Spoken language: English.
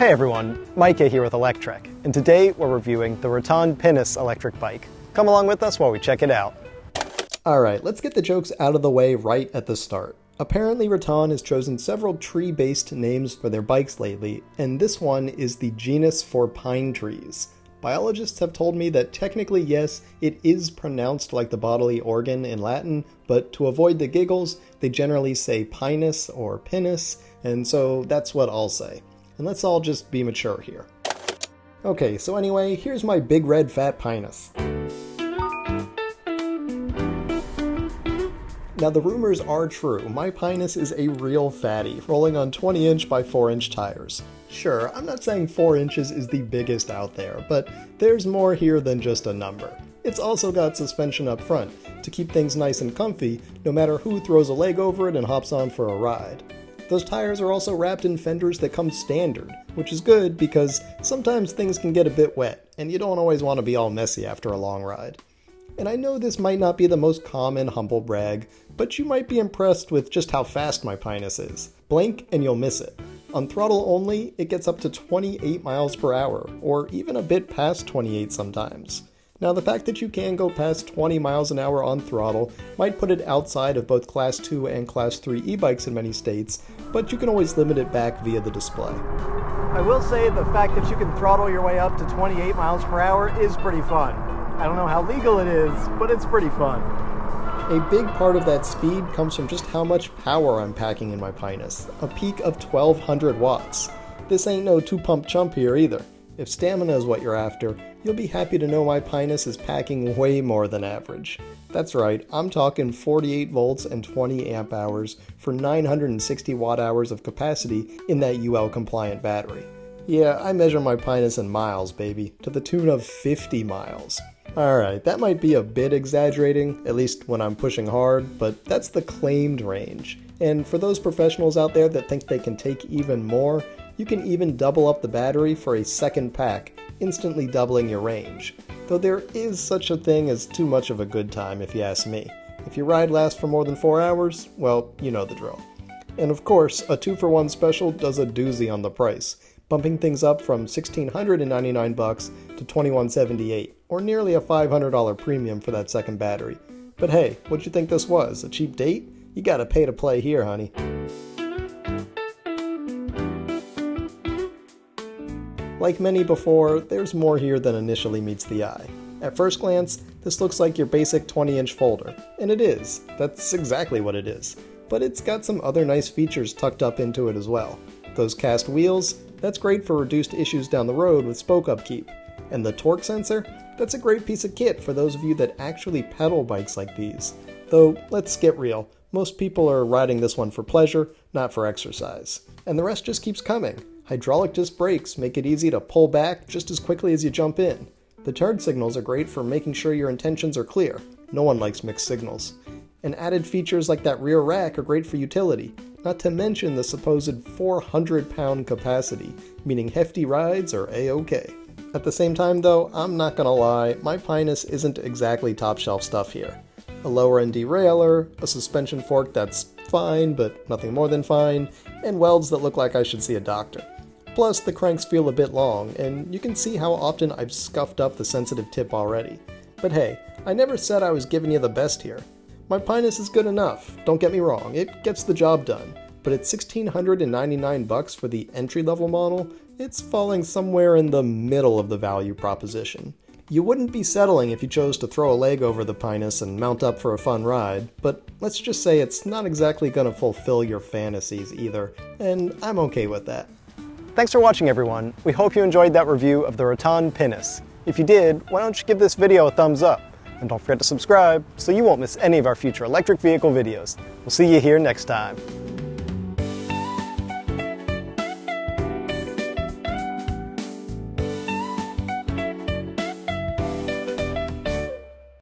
Hey everyone, Micah here with Electrek, and today we're reviewing the Rattan Pinus electric bike. Come along with us while we check it out. Alright, let's get the jokes out of the way right at the start. Apparently Rattan has chosen several tree-based names for their bikes lately, and this one is the genus for pine trees. Biologists have told me that technically yes, it is pronounced like the bodily organ in Latin, but to avoid the giggles, they generally say pinus or pinus, and so that's what I'll say. And let's all just be mature here. Okay, so anyway, here's my big red fat pinus. Now the rumors are true, my pinus is a real fatty, rolling on 20-inch by 4-inch tires. Sure, I'm not saying 4 inches is the biggest out there, but there's more here than just a number. It's also got suspension up front, to keep things nice and comfy, no matter who throws a leg over it and hops on for a ride. Those tires are also wrapped in fenders that come standard, which is good because sometimes things can get a bit wet, and you don't always want to be all messy after a long ride. And I know this might not be the most common humble brag, but you might be impressed with just how fast my pinus is. Blink and you'll miss it. On throttle only, it gets up to 28 miles per hour, or even a bit past 28 sometimes. Now the fact that you can go past 20 miles an hour on throttle might put it outside of both Class 2 and Class 3 e-bikes in many states, but you can always limit it back via the display. I will say the fact that you can throttle your way up to 28 miles per hour is pretty fun. I don't know how legal it is, but it's pretty fun. A big part of that speed comes from just how much power I'm packing in my pinus, a peak of 1200 watts. This ain't no two-pump chump here either. If stamina is what you're after, you'll be happy to know my pinus is packing way more than average. That's right, I'm talking 48 volts and 20 amp hours for 960 watt hours of capacity in that UL compliant battery. Yeah, I measure my pinus in miles, baby, to the tune of 50 miles. Alright, that might be a bit exaggerating, at least when I'm pushing hard, but that's the claimed range. And for those professionals out there that think they can take even more, you can even double up the battery for a second pack, instantly doubling your range. Though there is such a thing as too much of a good time if you ask me. If your ride lasts for more than 4 hours, well, you know the drill. And of course, a 2-for-1 special does a doozy on the price, bumping things up from $1,699 to $2,178, or nearly a $500 premium for that second battery. But hey, what'd you think this was, a cheap date? You gotta pay to play here, honey. Like many before, there's more here than initially meets the eye. At first glance, this looks like your basic 20-inch folder, and it is. That's exactly what it is. But it's got some other nice features tucked up into it as well. Those cast wheels, that's great for reduced issues down the road with spoke upkeep. And the torque sensor, that's a great piece of kit for those of you that actually pedal bikes like these. Though, let's get real, most people are riding this one for pleasure, not for exercise. And the rest just keeps coming. Hydraulic disc brakes make it easy to pull back just as quickly as you jump in. The turn signals are great for making sure your intentions are clear. No one likes mixed signals. And added features like that rear rack are great for utility, not to mention the supposed 400-pound capacity, meaning hefty rides are a-okay. At the same time though, I'm not gonna lie, my pinus isn't exactly top-shelf stuff here. A lower-end derailleur, a suspension fork that's fine, but nothing more than fine, and welds that look like I should see a doctor. Plus, the cranks feel a bit long, and you can see how often I've scuffed up the sensitive tip already. But hey, I never said I was giving you the best here. My pinus is good enough, don't get me wrong, it gets the job done, but at $1,699 for the entry-level model, it's falling somewhere in the middle of the value proposition. You wouldn't be settling if you chose to throw a leg over the pinus and mount up for a fun ride, but let's just say it's not exactly going to fulfill your fantasies either, and I'm okay with that. Thanks for watching everyone. We hope you enjoyed that review of the Rattan Pinus. If you did, why don't you give this video a thumbs up? And don't forget to subscribe so you won't miss any of our future electric vehicle videos. We'll see you here next time.